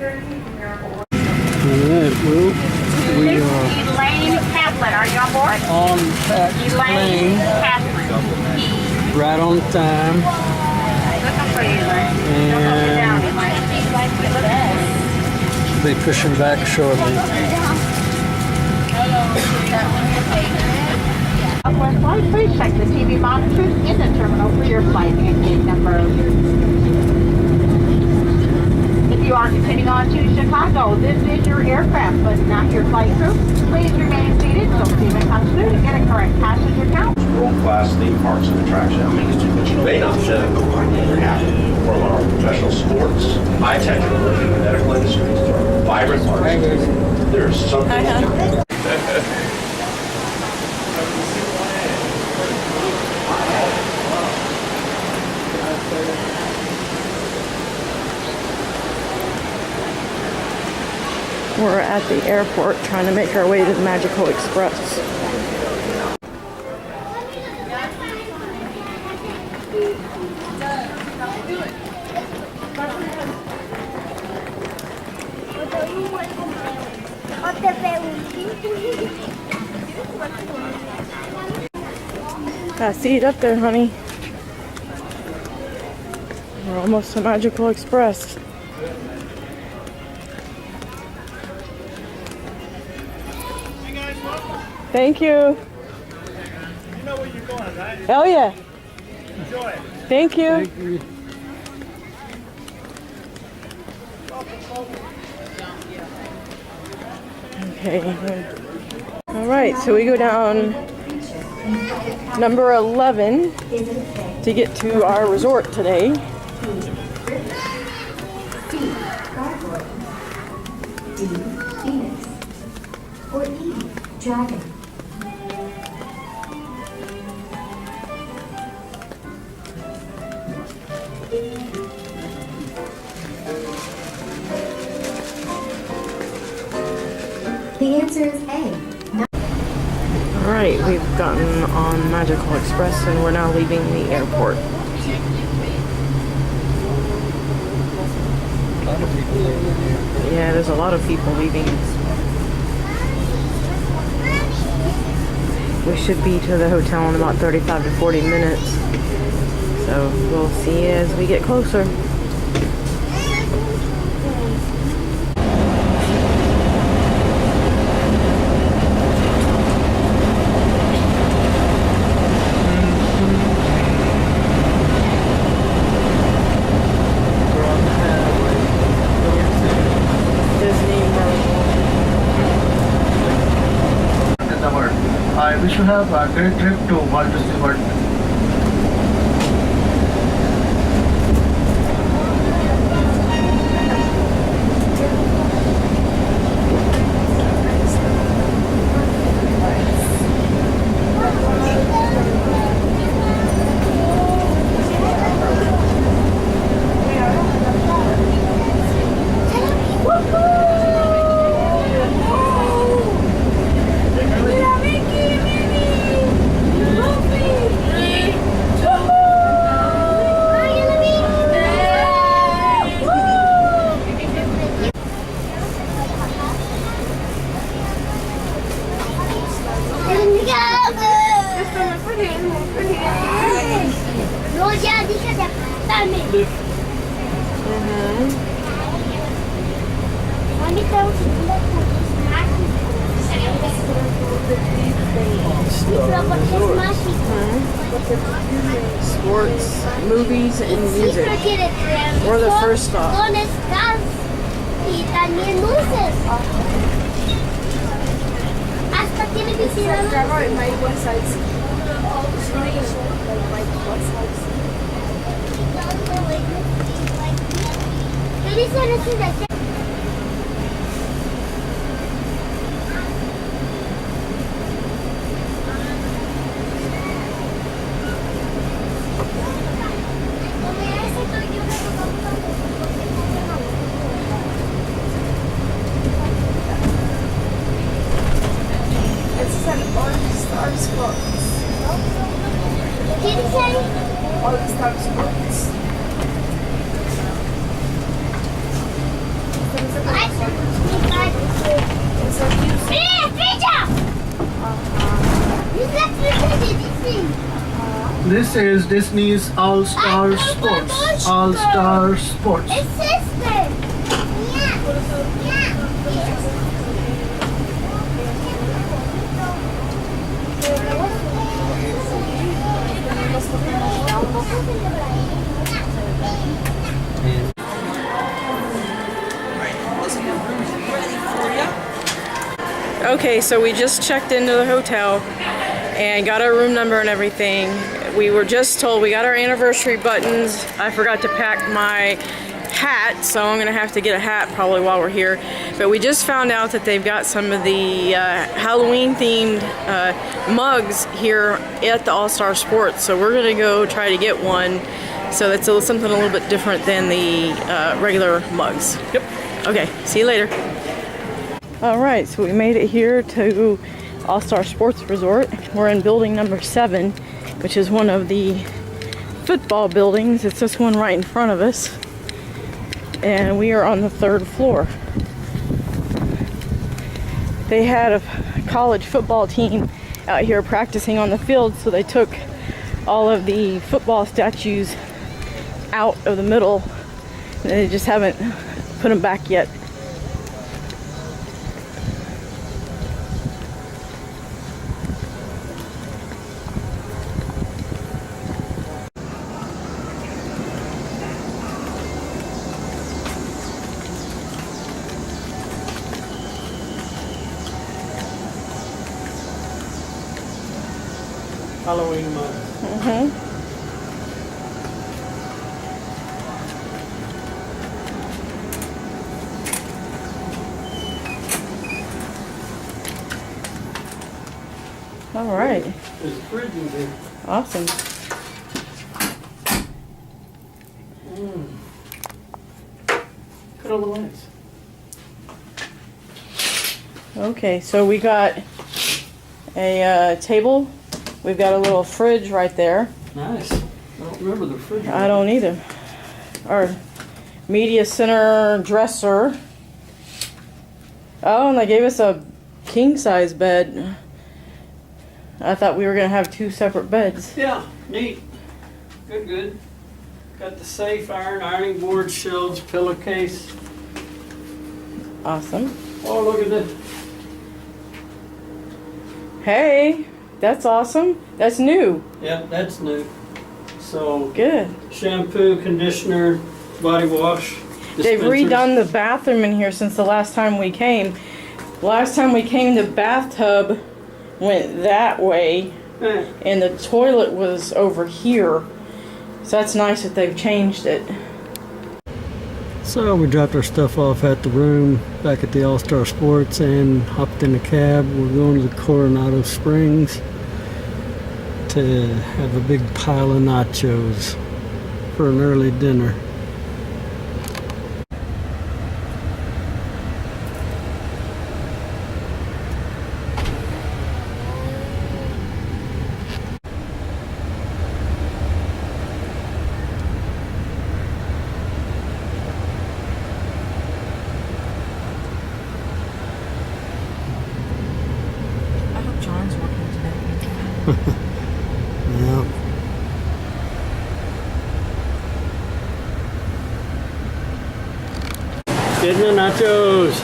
Alright, well, we are Elaine Kaplan, are you on board? on that Elaine plane Kaplan. right on time. Looking for you, Elaine. Don't let me down, Elaine. Be pushing back shortly. Southwest flight, please check the TV monitors in the terminal for your flight and gate number. If you are continuing on to Chicago, this is your aircraft, but not your flight crew. Please remain seated until Steven comes through to get a correct passenger count. World-class theme parks and attractions, but you may not know they're happening from our professional sports, high-tech and emerging medical industries, to our vibrant markets. There's something. We're at the airport trying to make our way to the Magical Express. Got a seat up there, honey. We're almost to Magical Express. Thank you. You know where you're going, right? Hell yeah. Enjoy it. Thank you. Thank you. Okay. All right, so we go down number 11 to get to our resort today. Or E, dragon. The answer is A. All right, we've gotten on Magical Express and we're now leaving the airport. Yeah, there's a lot of people leaving. We should be to the hotel in about 35 to 40 minutes. So we'll see as we get closer. I wish you have a great trip to Walt Disney World. Sports, movies, and music. We're the first stop. Y también luces. Hasta tiene piscina. ¿Qué dicen esos de aquí? This is Disney's All-Star Sports. All-Star Sports. It's sister. Okay, so we just checked into the hotel and got our room number and everything. We were just told we got our anniversary buttons. I forgot to pack my hat, so I'm gonna have to get a hat probably while we're here. But we just found out that they've got some of the Halloween themed mugs here at the All-Star Sports. So we're gonna go try to get one. So that's something a little bit different than the regular mugs. Yep. Okay, see you later. All right, so we made it here to All-Star Sports Resort. We're in building number 7, which is one of the football buildings. It's this one right in front of us. And we are on the 3rd floor. They had a college football team out here practicing on the field, so they took all of the football statues out of the middle. And they just haven't put them back yet. Halloween mug. All right. There's a fridge in here. Awesome. Look at all the lights. Okay, so we got a table. We've got a little fridge right there. Nice. I don't remember the fridge. I don't either. Our media center dresser. Oh, and they gave us a king size bed. I thought we were gonna have 2 separate beds. Yeah, neat. Good, good. Got the safe, ironing board, shelves, pillowcase. Awesome. Oh, look at this. Hey, that's awesome. That's new. Yeah, that's new. So, Good. shampoo, conditioner, body wash. They've dispensers. redone the bathroom in here since the last time we came. Last time we came, the bathtub went that way Eh, and the toilet was over here. So that's nice that they've changed it. So we dropped our stuff off at the room back at the All-Star Sports and hopped in a cab. We're going to the Coronado Springs to have a big pile of nachos for an early dinner. I hope John's working today. Yeah. Getting the nachos.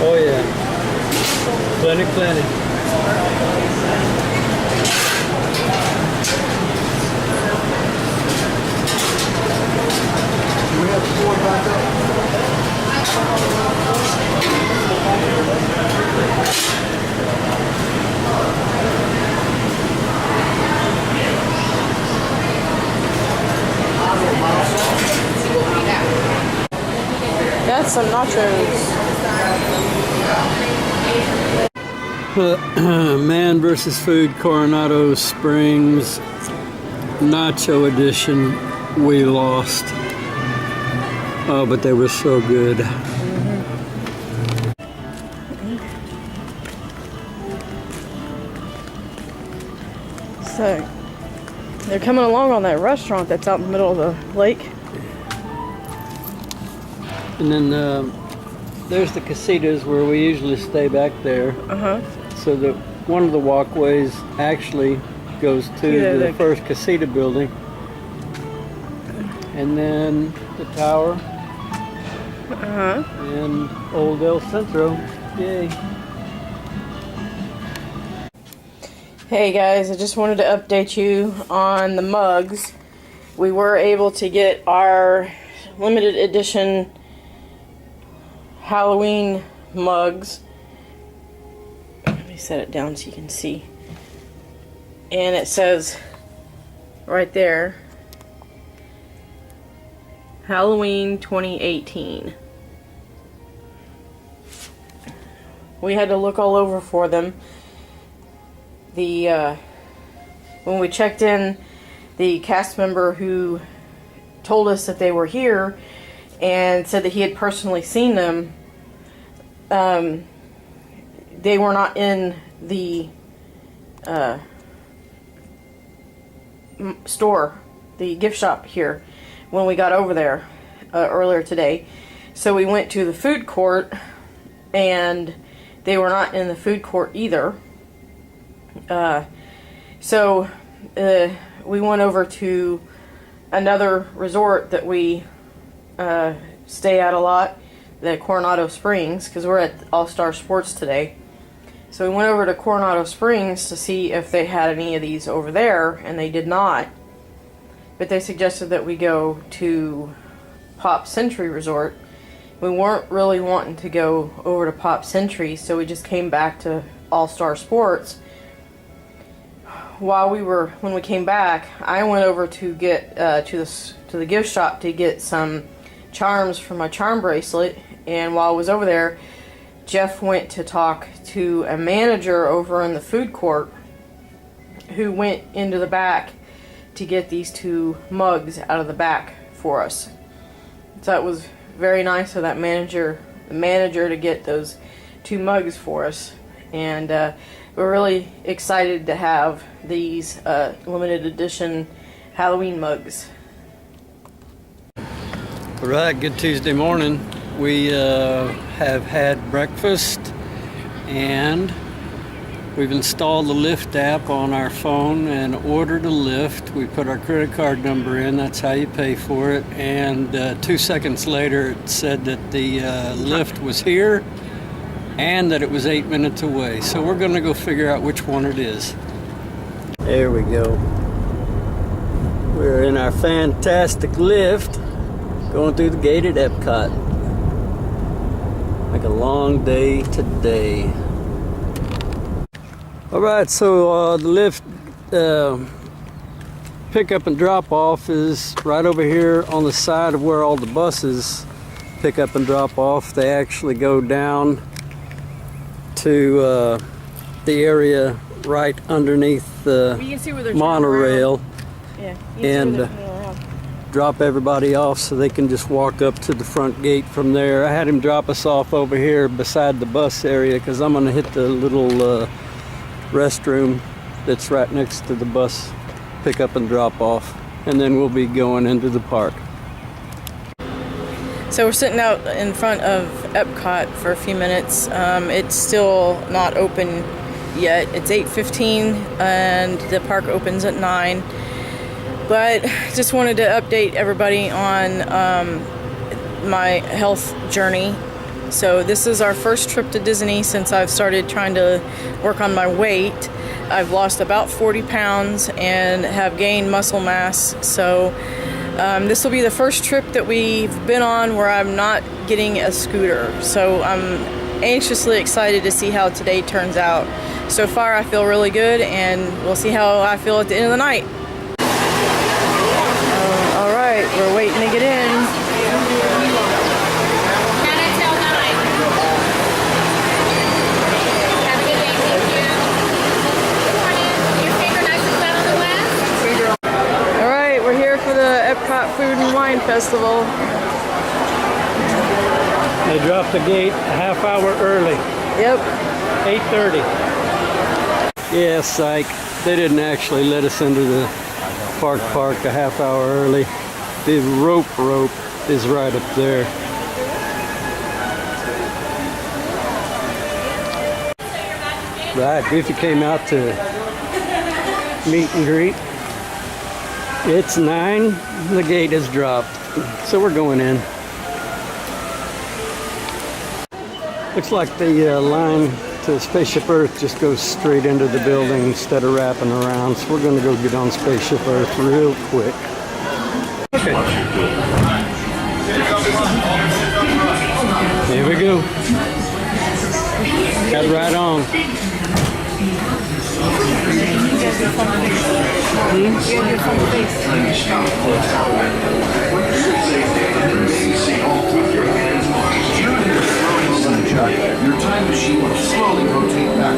Oh yeah. Plenty. That's some nachos. Man versus Food Coronado Springs Nacho Edition. We lost. Oh, but they were so good. So they're coming along on that restaurant that's out in the middle of the lake. And then there's the casitas where we usually stay back there. So that one of the walkways actually goes to the first casita building. And then the tower. And Old El Centro. Yay. Hey guys, I just wanted to update you on the mugs. We were able to get our limited edition Halloween mugs. Let me set it down so you can see. And it says right there, Halloween 2018. We had to look all over for them. When we checked in, the cast member who told us that they were here and said that he had personally seen them, they were not in the store, the gift shop here, when we got over there earlier today. So we went to the food court, and they were not in the food court either. So we went over to another resort that we stay at a lot, the Coronado Springs, because we're at All-Star Sports today. So we went over to Coronado Springs to see if they had any of these over there, and they did not. But they suggested that we go to Pop Century Resort. We weren't really wanting to go over to Pop Century, so we just came back to All-Star Sports. When we came back, I went over to get to the gift shop to get some charms for my charm bracelet, and while I was over there, Jeff went to talk to a manager over in the food court who went into the back to get these two mugs out of the back for us. So it was very nice of that manager to get those two mugs for us, and we're really excited to have these limited edition Halloween mugs. All right, good Tuesday morning. We have had breakfast, and we've installed the Lyft app on our phone and ordered a Lyft. We put our credit card number in, that's how you pay for it, and 2 seconds later it said that the Lyft was here and that it was 8 minutes away. So we're gonna go figure out which one it is. There we go. We're in our fantastic Lyft going through the gate at Epcot. Like a long day today. All right, so the Lyft pickup and drop off is right over here on the side of where all the buses pick up and drop off. They actually go down to the area right underneath the monorail, and drop everybody off so they can just walk up to the front gate from there. I had him drop us off over here beside the bus area because I'm going to hit the little restroom that's right next to the bus pickup and drop off, and then we'll be going into the park. So we're sitting out in front of Epcot for a few minutes. It's still not open yet. It's 8:15 and the park opens at 9. But just wanted to update everybody on my health journey. So this is our first trip to Disney since I've started trying to work on my weight. I've lost about 40 pounds and have gained muscle mass. So this will be the first trip that we've been on where I'm not getting a scooter. So I'm anxiously excited to see how today turns out. So far I feel really good, and we'll see how I feel at the end of the night. All right, we're waiting to get in. Epcot Food and Wine Festival. They dropped the gate a half hour early. Yep. 8:30. Yeah, psych. They didn't actually let us into the park a half hour early. The rope is right up there. Right, Goofy came out to meet and greet. It's 9, the gate has dropped, so we're going in. Looks like the line to Spaceship Earth just goes straight into the building instead of wrapping around, so we're gonna go get on Spaceship Earth real quick. Okay. Here we go. Got right on. Your time machine will slowly rotate back.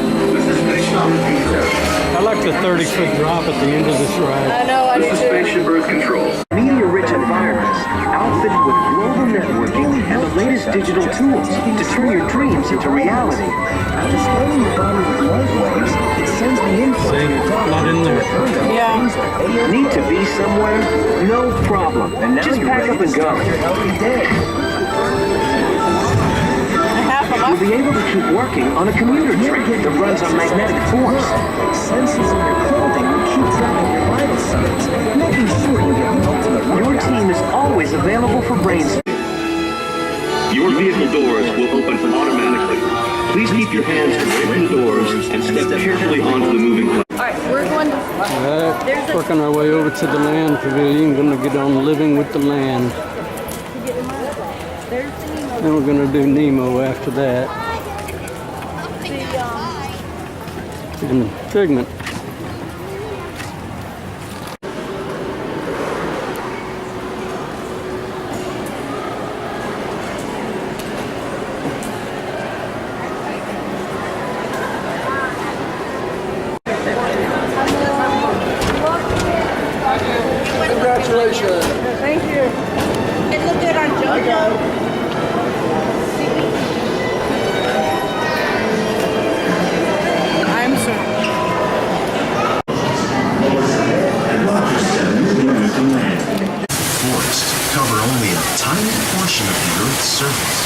I like the 30-foot drop at the end of this ride. I know, I do too. Spaceship Earth control. Media-rich environments, outfitted with global networking and the latest digital tools to turn your dreams into reality. After scanning your body with light waves, it sends the info to your Not in there. Yeah. Need to be somewhere? No problem. And now just pack up and go. Healthy day. You'll be able to keep working on a commuter train that runs on magnetic force. Sensors in your clothing will keep track of your vital signs, making sure you get the ultimate workout. Your team is always available for brainstorming. Your vehicle doors will open automatically. Please keep your hands away from the doors and step carefully onto the moving platform. Alright, we're going to... Alright, working our way over to the land pavilion. Gonna get on Living with the Land. Then we're gonna do Nemo after that. And Figment. Congratulations. Thank you. It looked good on JoJo. I'm sorry. Forests cover only a tiny portion of the Earth's surface,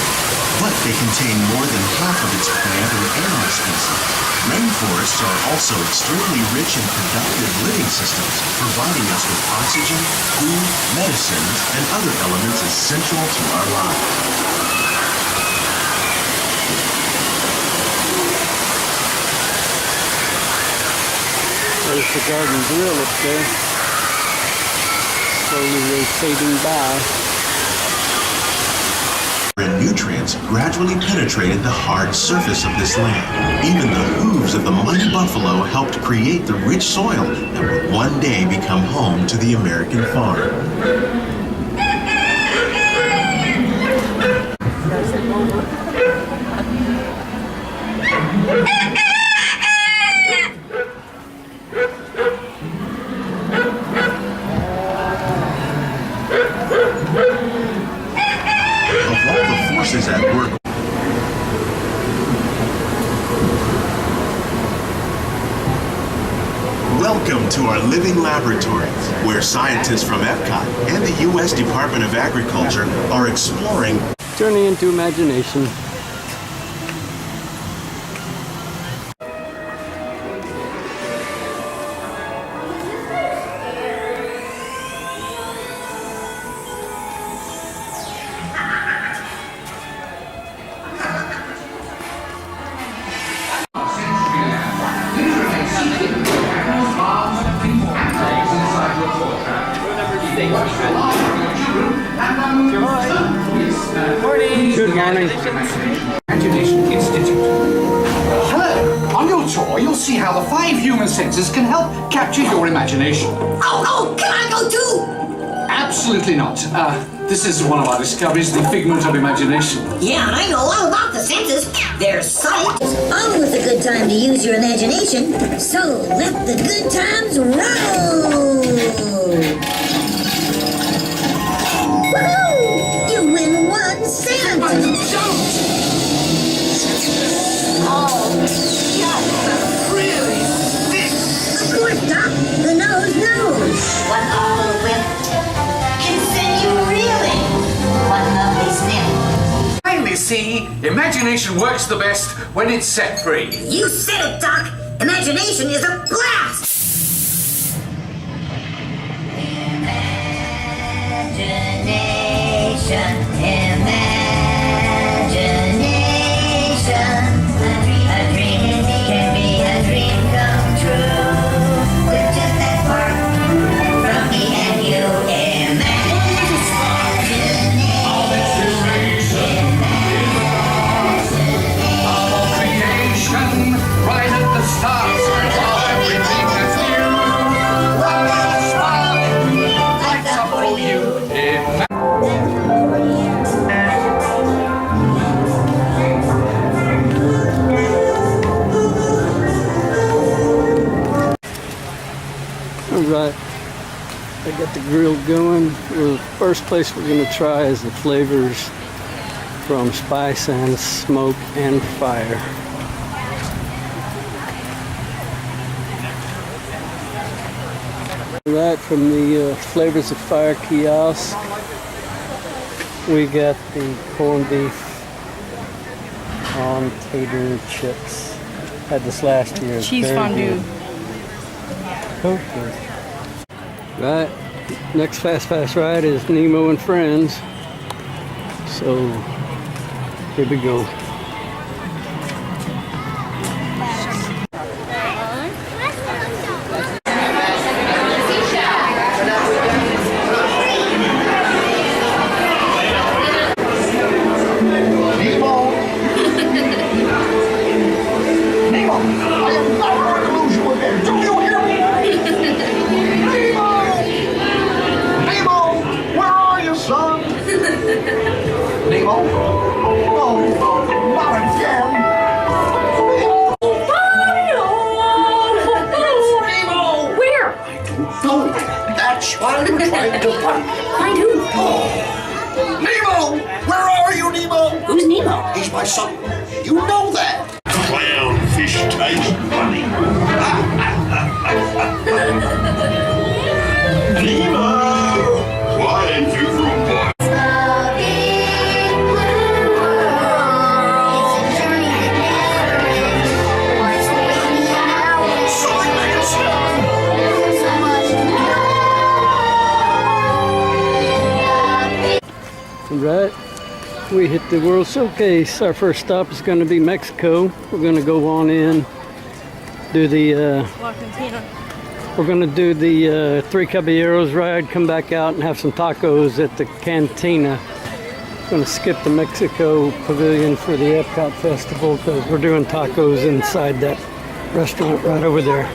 but they contain more than half of its plant and animal species. Rainforests are also extremely rich in productive living systems, providing us with oxygen, food, medicines, and other elements essential to our lives. There's the garden grill up there. Slowly rotating by. And nutrients gradually penetrated the hard surface of this land. Even the hooves of the mighty buffalo helped create the rich soil that would one day become home to the American farm. Of all the forces at work, welcome to our living laboratories, where scientists from Epcot and the U.S. Department of Agriculture are exploring Journey into imagination. Good morning. Imagination Institute. Hello. On your tour, you'll see how the 5 human senses can help capture your imagination. Oh, can I go too? Absolutely not. This is one of our discoveries, the figment of imagination. Yeah, I know all about the senses. There's sight. Always a good time to use your imagination. So let the good times roll. Woohoo! You win 1 cent. Oh, yes, that's really see, imagination works the best when it's set free. You said it, Doc. Imagination is a blast. Imagination, imagination. A dream can be a dream come true. With just that spark from me and you. Right at the start of everything that's new. One little spark lights up for you. Alright, I got the grill going. The first place we're going to try is the flavors from spice and smoke and fire. Right, from the Flavors of Fire kiosk, we got the corned beef on tater chips. Had this last year. Cheese Very fondue. good. Okay. Right, next fast ride is Nemo and Friends. So, here we go. Find who? Nemo! Where are you, Nemo? Who's Nemo? He's my son. You know that. Clownfish taste funny. Nemo! Why didn't you from what? Right, we hit the World Showcase. Our first stop is going to be Mexico. We're going to go on in, do the we're going to do the Three Caballeros ride, come back out and have some tacos at the Cantina. Going to skip the Mexico Pavilion for the Epcot Festival because we're doing tacos inside that restaurant right over there.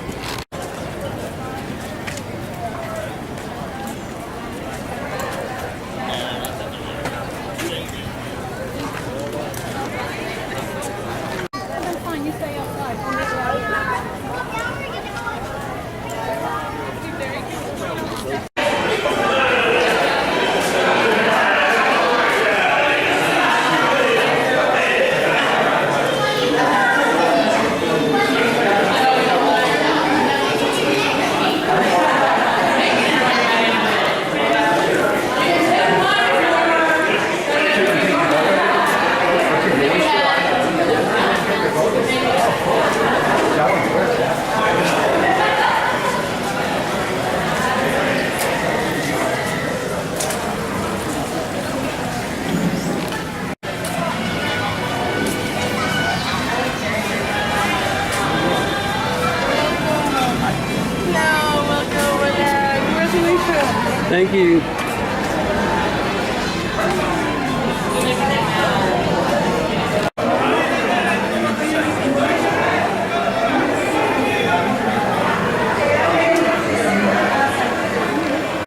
Thank you.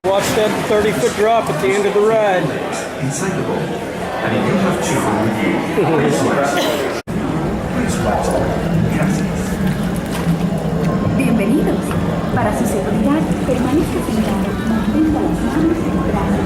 Watch that 30-foot drop at the end of the ride. Inside the boat, and if you have children with you, please watch them. Bienvenidos. Para su seguridad, permanezca sentado. Mantenga las manos en el brazo.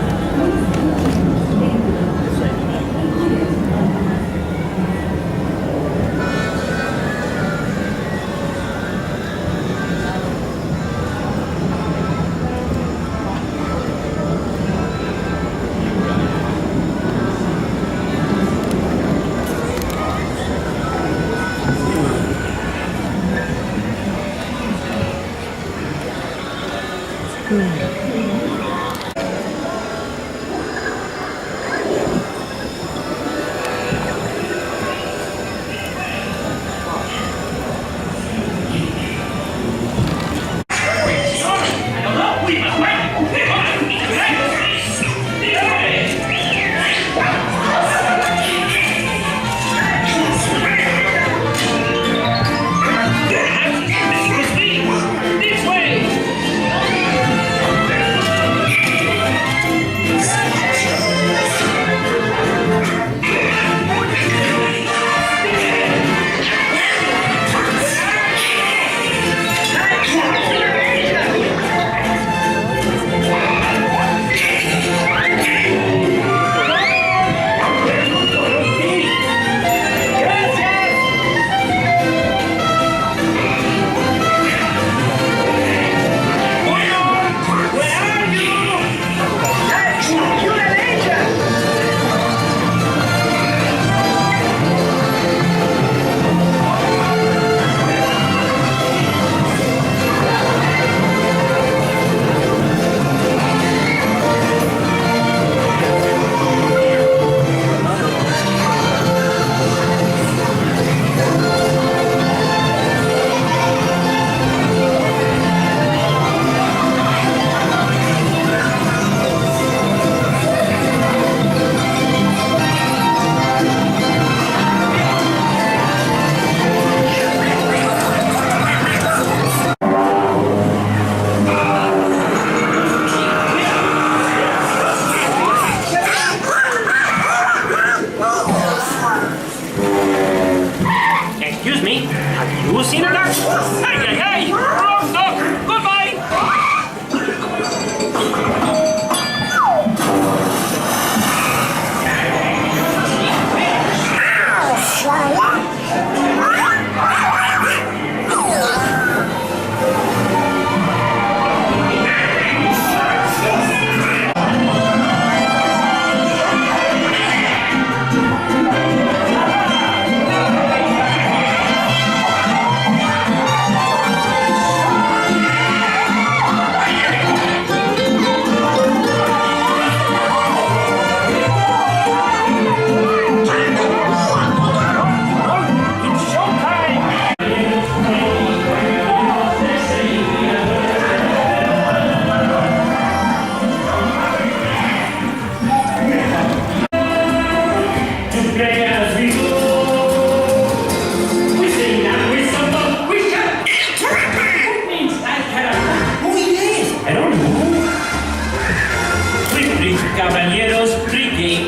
Excuse me, have you seen a duck? Hey, hey, hey! Wrong duck! Goodbye!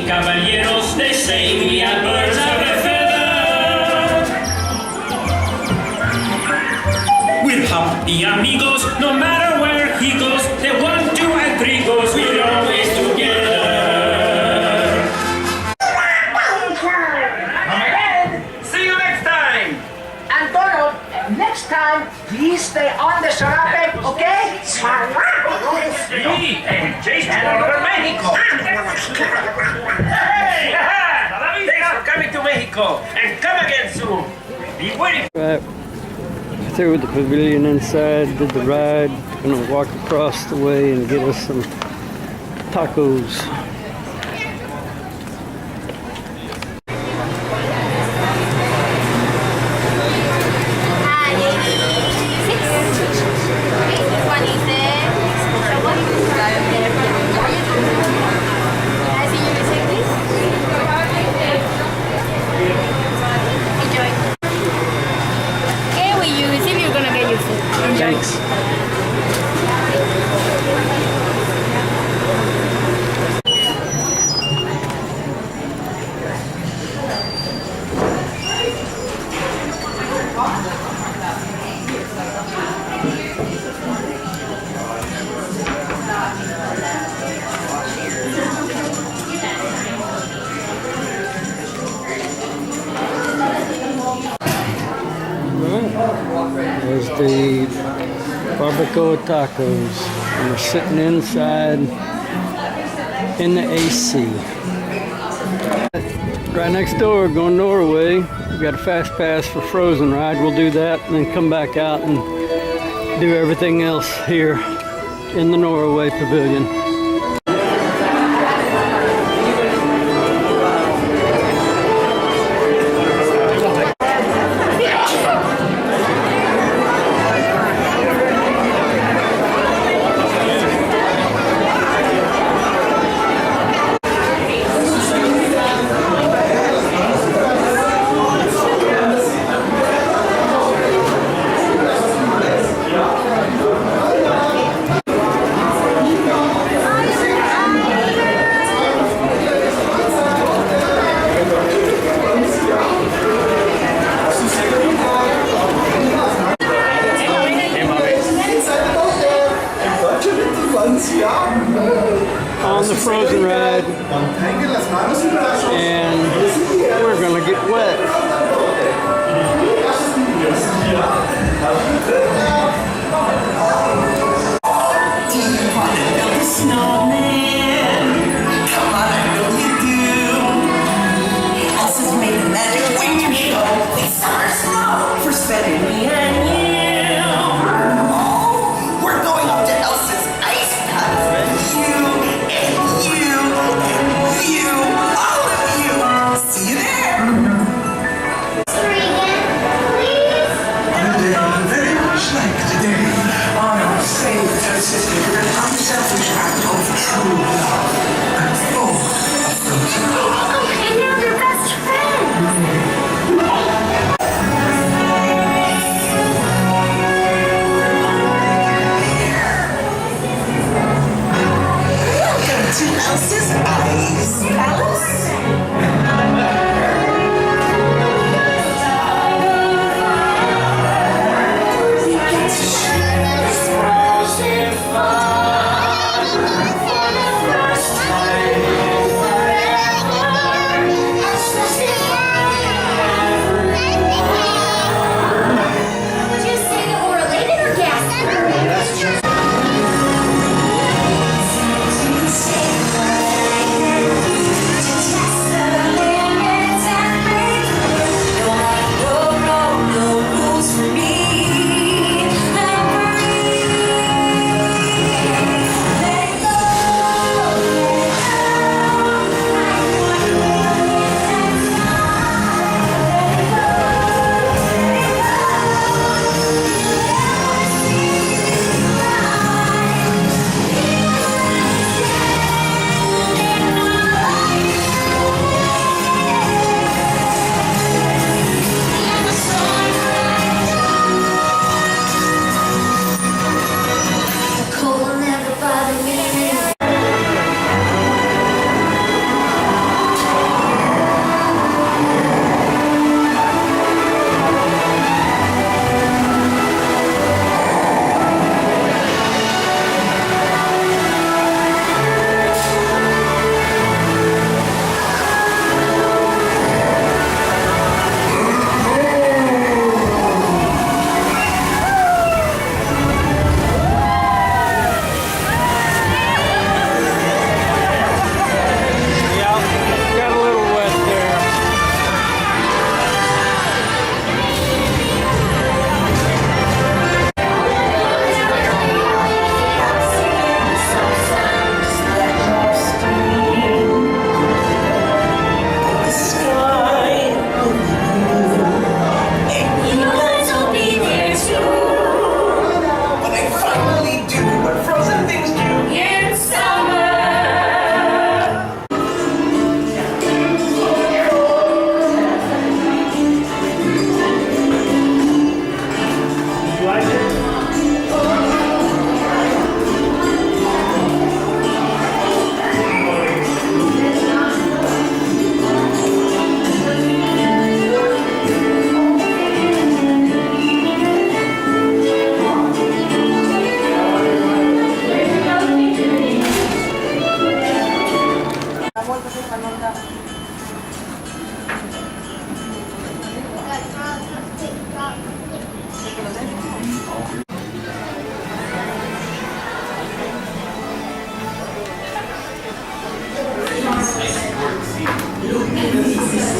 Caballeros, they say we are birds of a feather. We're happy amigos, no matter where he goes. The 1, 2, and 3 goes, we're always together. See you next time. And Donald, next time, please stay on the sarape, okay? And chase all over Mexico. Hey! Thanks for coming to Mexico, and come again soon. Be waiting. Right. Through with the pavilion inside, did the ride. Gonna walk across the way and get us some tacos. Thanks. There's the barbacoa tacos, and we're sitting inside in the AC. Right next door, going Norway. We got a fast pass for Frozen ride. We'll do that and then come back out and do everything else here in the Norway pavilion.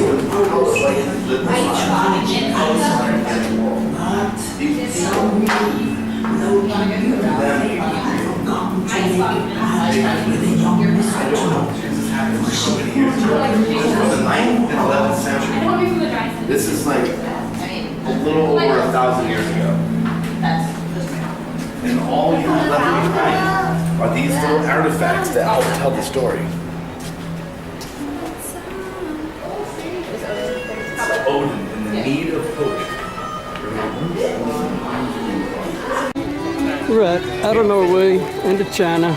The 9th and 11th century. This is like a little over 1,000 years ago. And all you have left behind are these little artifacts that help tell the story. Odin and the need of poetry. Right, out of Norway into China.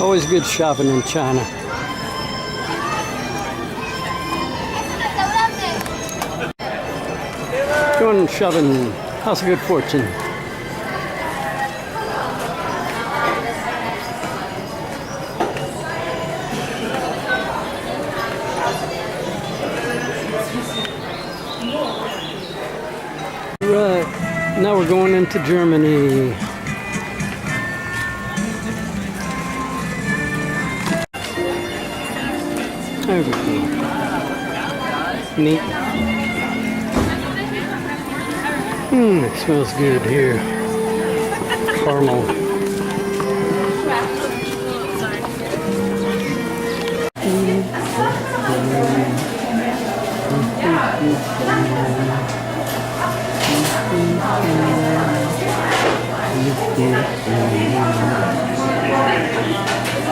Always good shopping in China. Going shopping, House of Good Fortune. Right, now we're going into Germany. There we go. Neat. It smells good here. Caramel.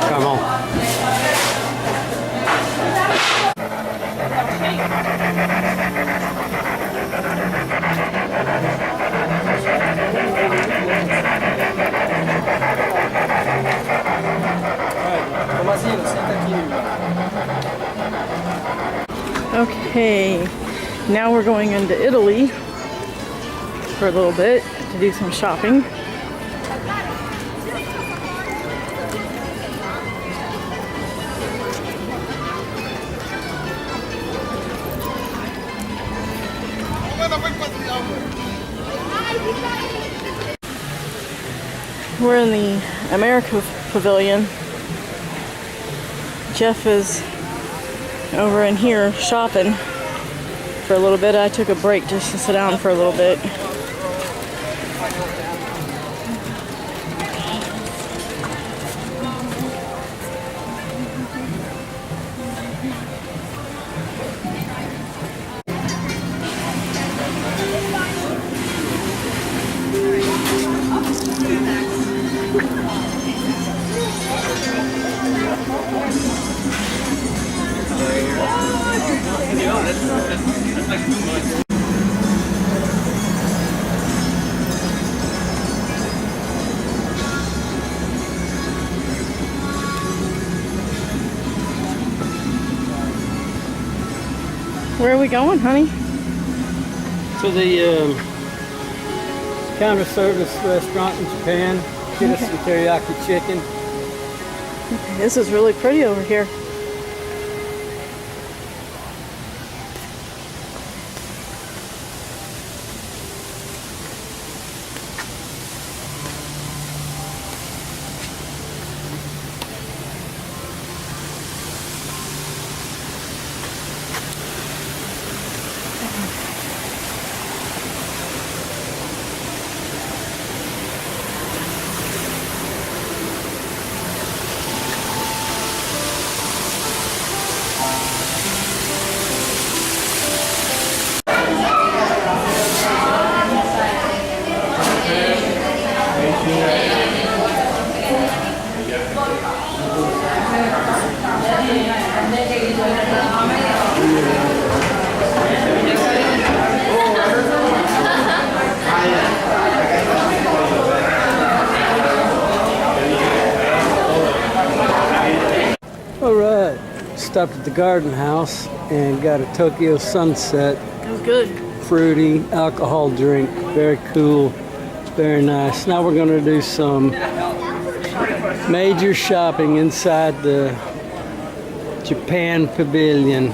Caramel. Okay, now we're going into Italy for a little bit to do some shopping. We're in the America Pavilion. Jeff is over in here shopping for a little bit. I took a break just to sit down for a little bit. Where are we going, honey? To the counter service restaurant in Japan. Get us some teriyaki chicken. Okay, this is really pretty over here. Alright, stopped at the Garden House and got a Tokyo Sunset. It was good. Fruity alcohol drink. Very cool. Very nice. Now we're going to do some major shopping inside the Japan Pavilion.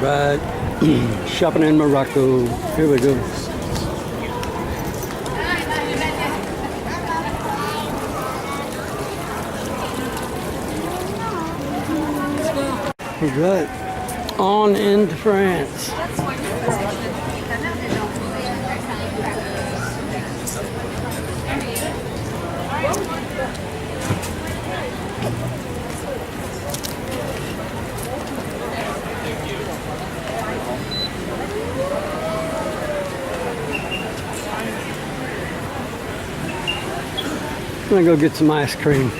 Right, shopping in Morocco. Here we go. Right, on into France. I'm gonna go get some ice cream.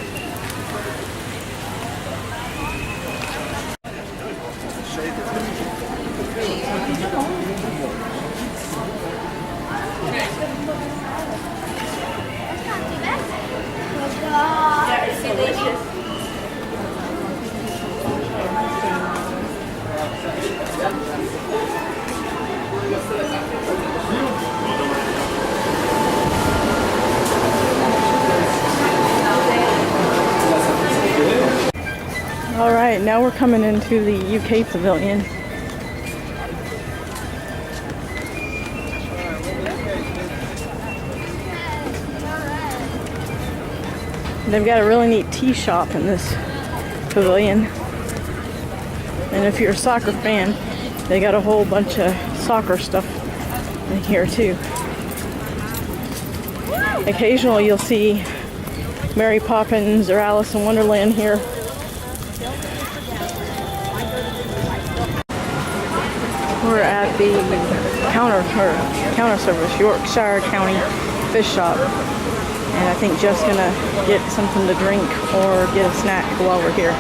All right, now we're coming into the UK pavilion. They've got a really neat tea shop in this pavilion. And if you're a soccer fan, they got a whole bunch of soccer stuff in here too. Occasionally you'll see Mary Poppins or Alice in Wonderland here. We're at the counter service, Yorkshire County Fish Shop. And I think Jeff's gonna get something to drink or get a snack while we're here.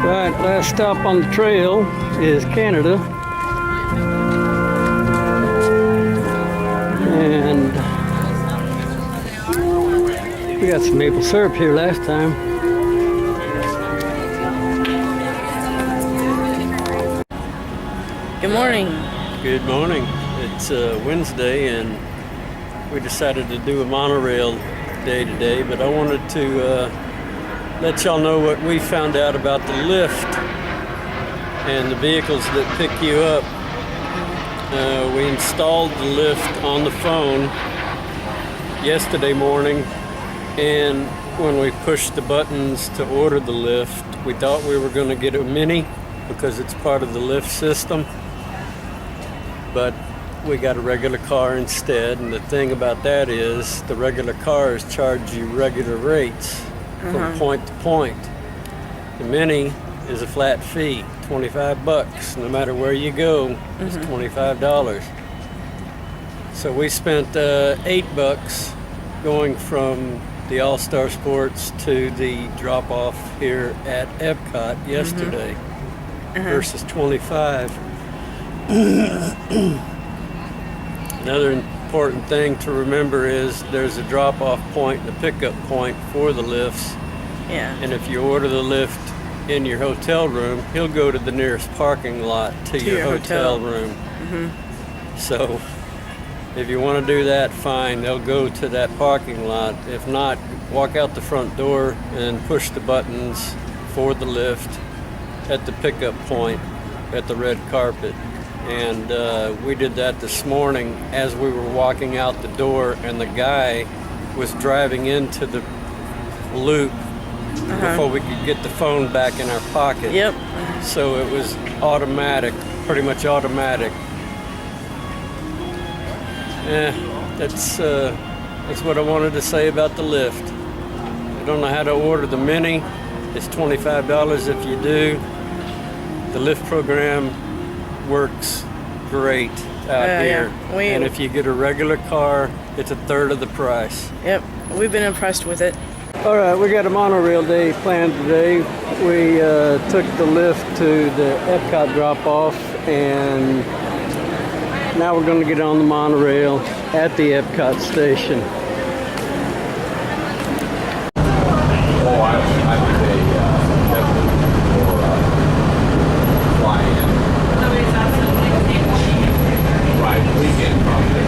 Right, last stop on the trail is Canada. And we got some maple syrup here last time. Good morning. Good morning. It's Wednesday and we decided to do a monorail day today, but I wanted to let y'all know what we found out about the lift and the vehicles that pick you up. We installed the lift on the phone yesterday morning, and when we pushed the buttons to order the lift, we thought we were going to get a mini because it's part of the lift system, but we got a regular car instead. And the thing about that is the regular cars charge you regular rates from point to point. The mini is a flat fee, $25. No matter where you go, it's $25. So we spent $8 going from the All-Star Sports to the drop-off here at Epcot yesterday versus $25. Another important thing to remember is there's a drop-off point and a pickup point for the lifts. Yeah. And if you order the lift in your hotel room, he'll go to the nearest parking lot to your hotel room. So if you want to do that, fine, they'll go to that parking lot. If not, walk out the front door and push the buttons for the lift at the pickup point at the red carpet. And we did that this morning as we were walking out the door, and the guy was driving into the loop before we could get the phone back in our pocket. Yep. So it was automatic, pretty much automatic. That's what I wanted to say about the lift. I don't know how to order the mini. It's $25 if you do. The lift program works great out here. Yeah. And if you get a regular car, it's a third of the price. Yep, we've been impressed with it. All right, we got a monorail day planned today. We took the lift to the Epcot drop-off, and now we're going to get on the monorail at the Epcot station. Oh, I would say definitely for flying in. Right, weekend probably.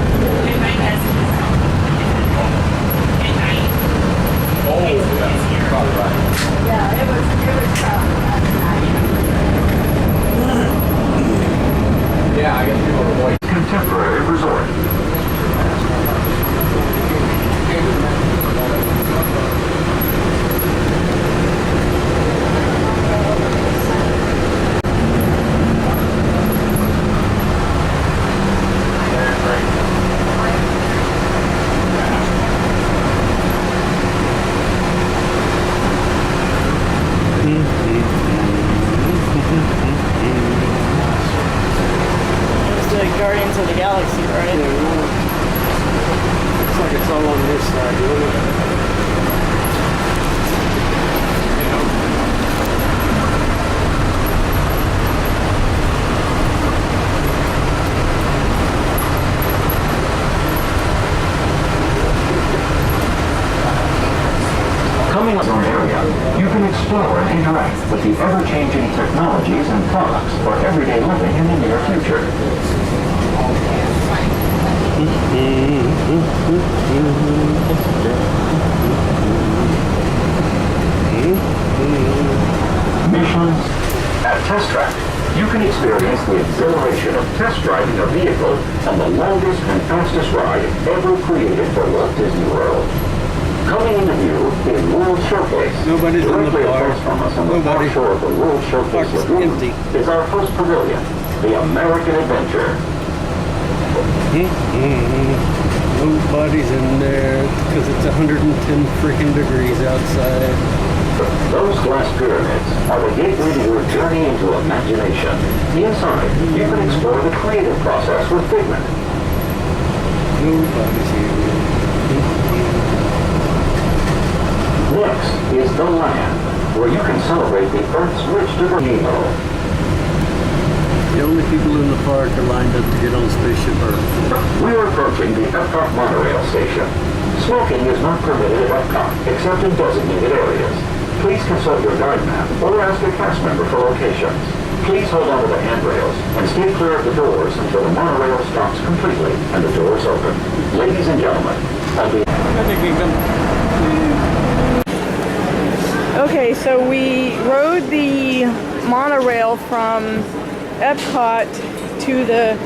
Oh, yeah, probably right. Yeah, it was crowded last night. Yeah, I guess people are avoiding Contemporary resort. It's the Guardians of the Galaxy, right? Looks like it's all on this side, isn't it? Coming up on area, you can explore and interact with the ever-changing technologies and products for everyday living in the near future. Missions at Test Track. You can experience the exhilaration of test driving a vehicle on the longest and fastest ride ever created for Walt Disney World. Coming into view is World Showcase. Nobody's in the Directly park. across from us on the far shore of the World Showcase Park's Lagoon empty. is our first pavilion, the American Adventure. Nobody's in there because it's 110 freaking degrees outside. Those glass pyramids are the gateway to your journey into imagination. Inside, you can explore the creative process with Figment. Nobody's here. Next is the land, where you can celebrate the Earth's rich diversity. The only people in the park are lined up to get on Spaceship Earth. We are approaching the Epcot Monorail station. Smoking is not permitted at Epcot, except in designated areas. Please consult your guide map or ask a cast member for locations. Please hold on to the handrails and stay clear of the doors until the monorail stops completely and the doors open. Ladies and gentlemen, I think we can. Okay, so we rode the monorail from Epcot to the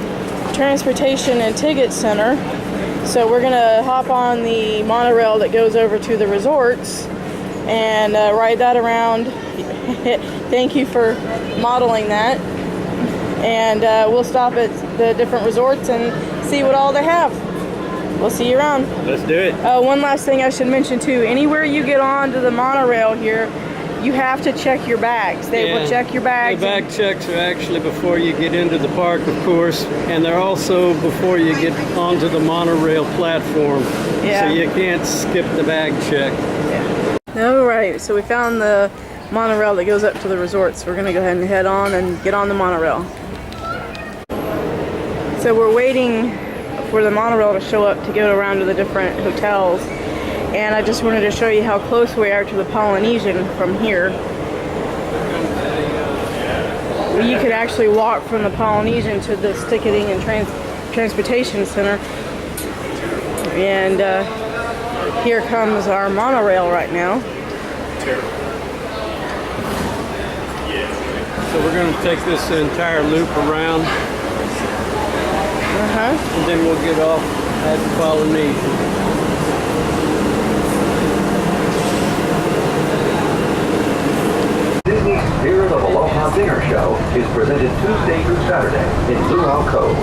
Transportation and Ticket Center. So we're gonna hop on the monorail that goes over to the resorts and ride that around. Thank you for modeling that. And we'll stop at the different resorts and see what all they have. We'll see you around. Let's do it. One last thing I should mention too. Anywhere you get onto the monorail here, you have to check your bags. They will check your bags. The bag checks are actually before you get into the park, of course, and they're also before you get onto the monorail platform. Yeah. So you can't skip the bag check. Yeah. All right, so we found the monorail that goes up to the resorts. We're gonna go ahead and head on and get on the monorail. So we're waiting for the monorail to show up to go around to the different hotels. And I just wanted to show you how close we are to the Polynesian from here. You could actually walk from the Polynesian to this ticketing and transportation center. And here comes our monorail right now. So we're going to take this entire loop around. And then we'll get off at the Polynesian. Disney's Spirit of Aloha Dinner Show is presented Tuesday through Saturday in Luau Cove.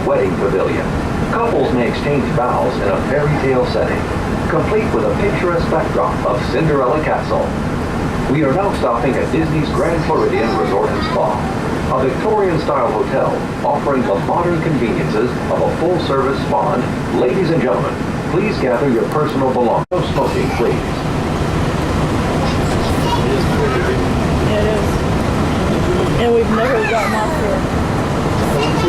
wedding pavilion. Couples may exchange vows in a fairy tale setting, complete with a picturesque backdrop of Cinderella Castle. We are now stopping at Disney's Grand Floridian Resort and Spa, a Victorian-style hotel offering the modern conveniences of a full-service spa. Ladies and gentlemen, please gather your personal belongings. No smoking, please. It is. And we've never gotten off here. You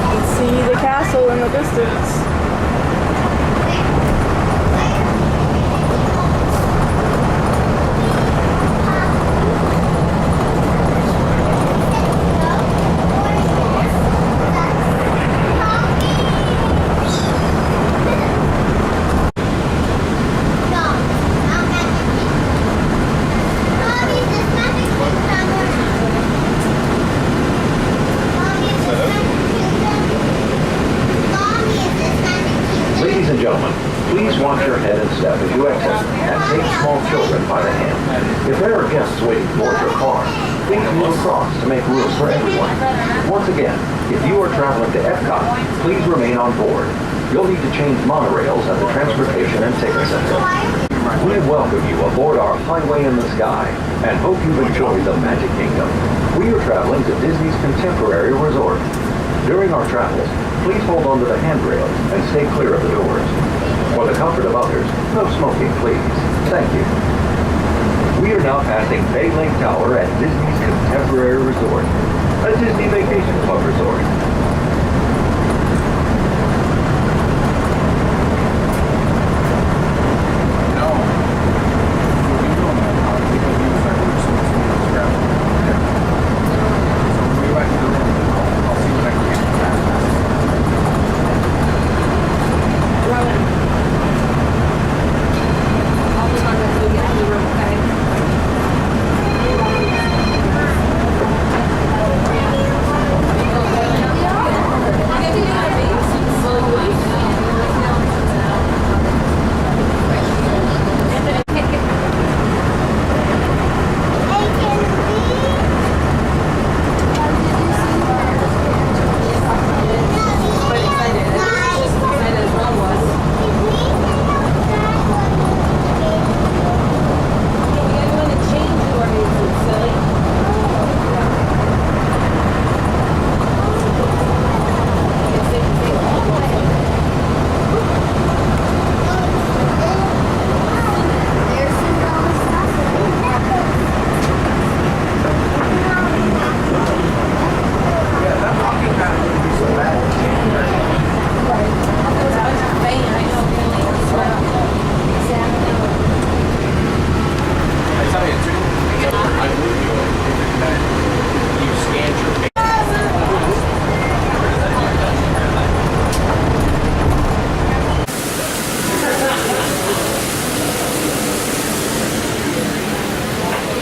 can see the castle in the distance. Ladies and gentlemen, please watch your head and step as you exit and take small children by the hand. If there are guests waiting to board your car, please move across to make room for everyone. Once again, if you are traveling to Epcot, please remain on board. You'll need to change monorails at the Transportation and Ticket Center. We welcome you aboard our Highway in the Sky and hope you've enjoyed the Magic Kingdom. We are traveling to Disney's Contemporary Resort. During our travels, please hold on to the handrails and stay clear of the doors. For the comfort of others, no smoking, please. Thank you. We are now passing Bay Lake Tower at Disney's Contemporary Resort, a Disney Vacation Club resort.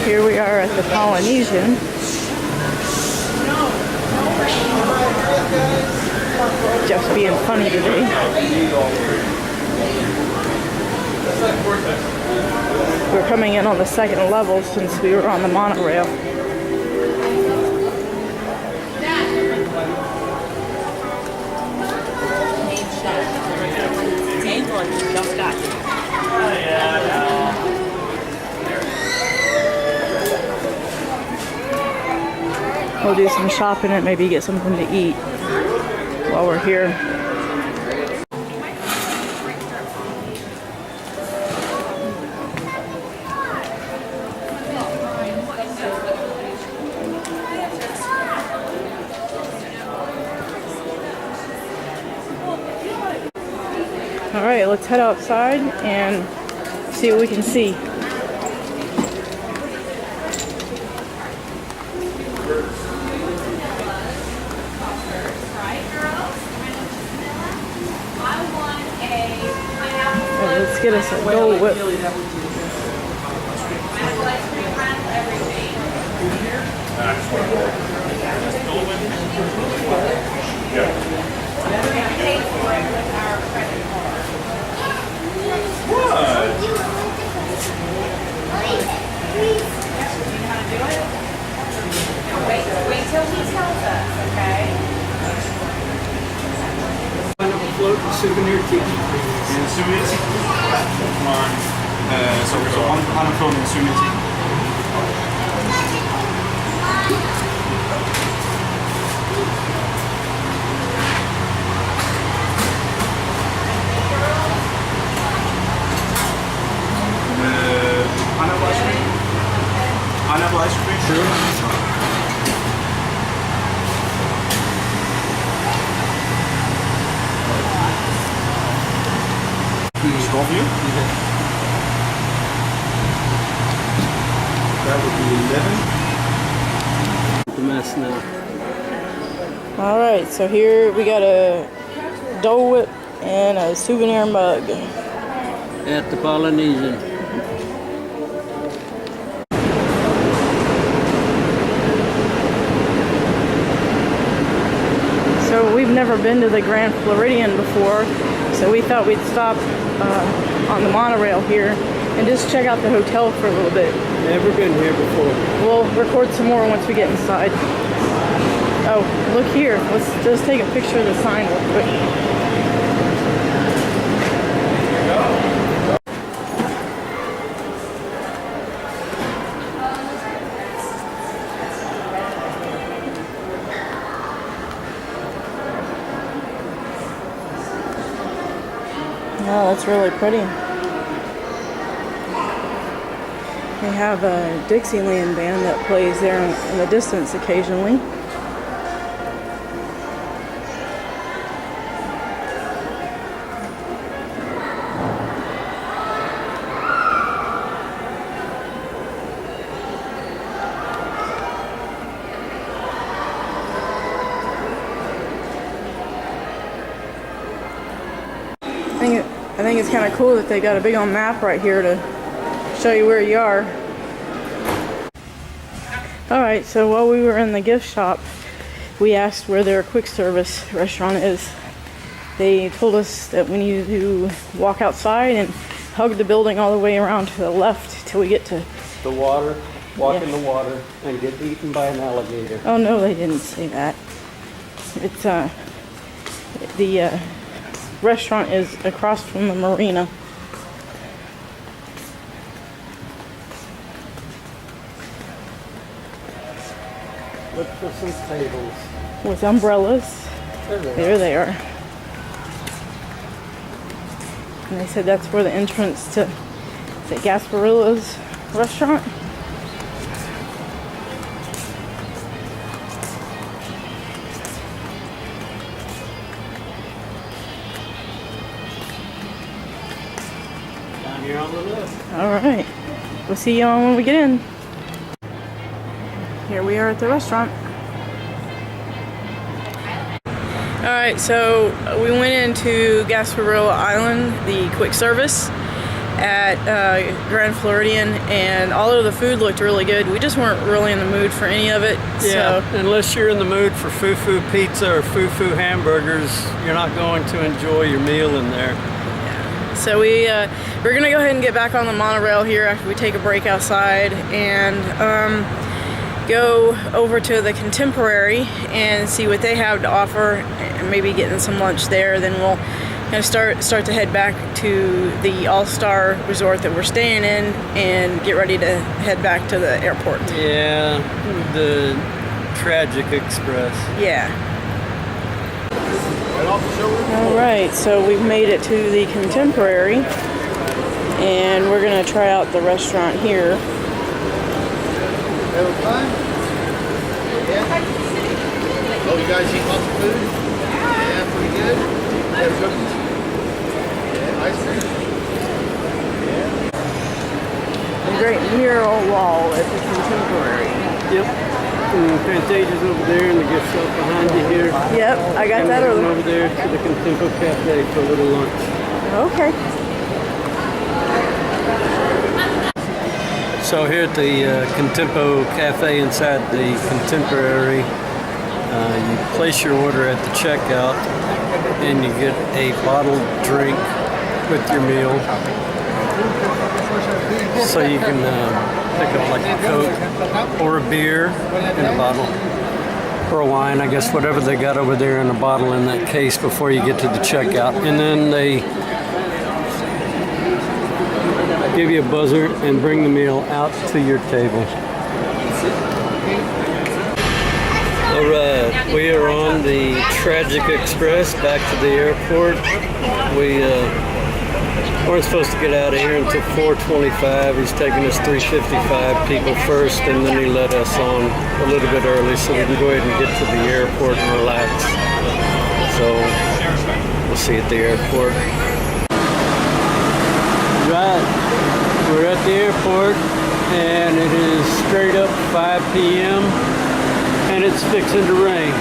Here we are at the Polynesian. Jeff's being funny today. We're coming in on the second level since we were on the monorail. We'll do some shopping and maybe get something to eat while we're here. All right, let's head outside and see what we can see. Let's get us a Dole Whip. Pineapple float and souvenir tiki. And souvenir tiki. One, so we've got one pineapple float and a souvenir tiki. Pineapple ice cream? Pineapple ice cream? Sure. Scroll view? That would be 11. The mess now. All right, so here we got a Dole Whip and a souvenir mug. At the Polynesian. So we've never been to the Grand Floridian before, so we thought we'd stop on the monorail here and just check out the hotel for a little bit. Never been here before. We'll record some more once we get inside. Oh, look here. Let's just take a picture of the sign real quick. Oh, that's really pretty. They have a Dixieland band that plays there in the distance occasionally. I think it's kind of cool that they got a big old map right here to show you where you are. Alright, so while we were in the gift shop, we asked where their quick service restaurant is. They told us that we needed to walk outside and hug the building all the way around to the left till we get to the water, walk in the water, and get eaten by an alligator. Oh no, they didn't say that. It's the restaurant is across from the marina. Look for some tables. With umbrellas. There they are. And they said that's where the entrance to the Gasparilla's restaurant. Down here on the left. All right. We'll see y'all when we get in. Here we are at the restaurant. Alright, so we went into Gasparilla Island, the quick service at Grand Floridian, and all of the food looked really good. We just weren't really in the mood for any of it. Yeah, so. unless you're in the mood for foo-foo pizza or foo-foo hamburgers, you're not going to enjoy your meal in there. Yeah. So we're going to go ahead and get back on the monorail here after we take a break outside and go over to the Contemporary and see what they have to offer, and maybe getting some lunch there. Then we'll kind of start to head back to the All-Star Resort that we're staying in and get ready to head back to the airport. Yeah, the Tragic Express. Yeah. Alright, so we've made it to the Contemporary and we're going to try out the restaurant here. Oh, you guys eat lots of food? Yeah, pretty good. Have cookies? Yeah, ice cream? A great mural wall at the Contemporary. Yep. Fantasia's over there and the gift shop behind you here. Yep, I got that over there to the Contempo Cafe for a little lunch. Okay. So here at the Contempo Cafe inside the Contemporary, you place your order at the checkout and you get a bottled drink with your meal. So you can pick up like a Coke or a beer in a bottle. or wine, I guess, whatever they got over there in a bottle in that case before you get to the checkout. And then they give you a buzzer and bring the meal out to your table. Alright, we are on the Tragic Express back to the airport. We weren't supposed to get out of here until 4:25. He's taking us 3:55 people first, and then he let us on a little bit early so we can go ahead and get to the airport and relax. So we'll see you at the airport. Right, we're at the airport, and it is straight up 5 p.m. and it's fixing to rain,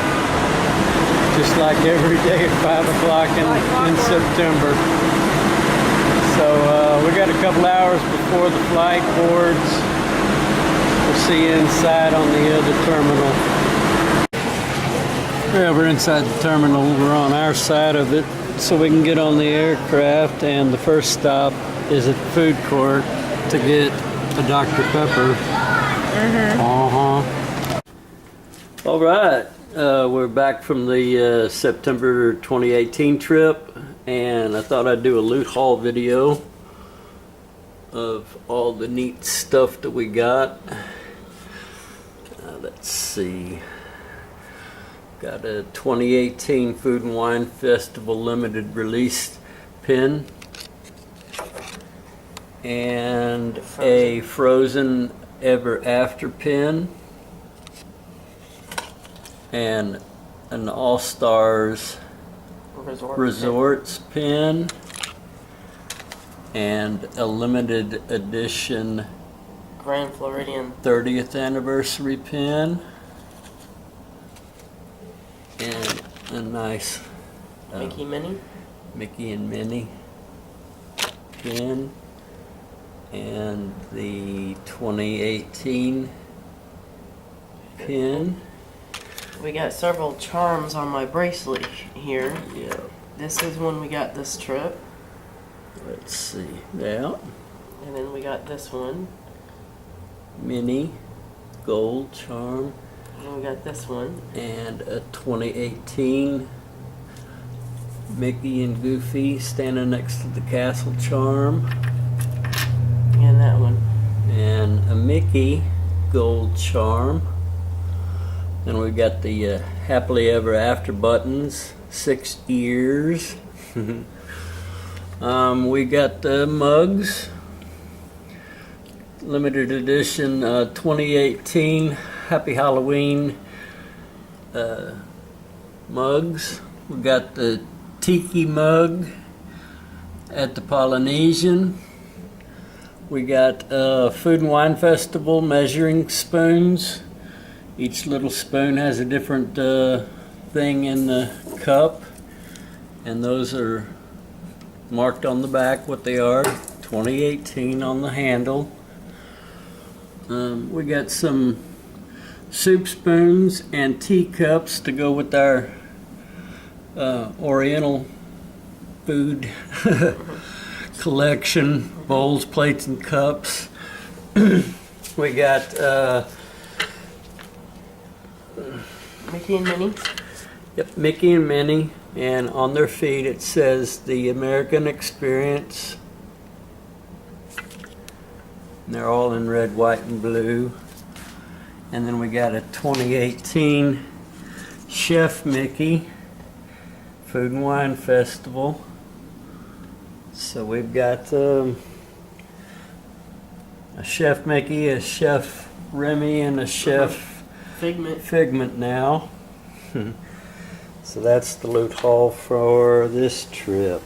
just like every day at 5 o'clock in September. So we got a couple hours before the flight boards. We'll see you inside on the other terminal. Yeah, we're inside the terminal. We're on our side of it, so we can get on the aircraft, and the first stop is at the food court to get a Dr. Pepper. All right, we're back from the September 2018 trip, and I thought I'd do a loot haul video of all the neat stuff that we got. Let's see. Got a 2018 Food and Wine Festival limited release pin, and a Frozen Ever After pin, and an All Stars Resorts pin, and a limited edition Grand Floridian 30th anniversary pin, and a nice Mickey Minnie, Mickey and Minnie pin, and the 2018 pin. We got several charms on my bracelet here. Yeah. This is when we got this trip. Let's see. Yeah. And then we got this one. Minnie gold charm. And we got this one. And a 2018 Mickey and Goofy standing next to the castle charm. And that one. And a Mickey gold charm. And we got the Happily Ever After buttons, 6 years. We got the mugs, limited edition 2018 Happy Halloween mugs. We got the Tiki mug at the Polynesian. We got Food and Wine Festival measuring spoons. Each little spoon has a different thing in the cup, and those are marked on the back what they are. 2018 on the handle. We got some soup spoons and teacups to go with our Oriental food collection, bowls, plates, and cups. We got Mickey and Minnie? Yep, Mickey and Minnie, and on their feet it says the American Experience. And they're all in red, white, and blue. And then we got a 2018 Chef Mickey Food and Wine Festival. So we've got a Chef Mickey, a Chef Remy, and a Chef Figment now. So that's the loot haul for this trip.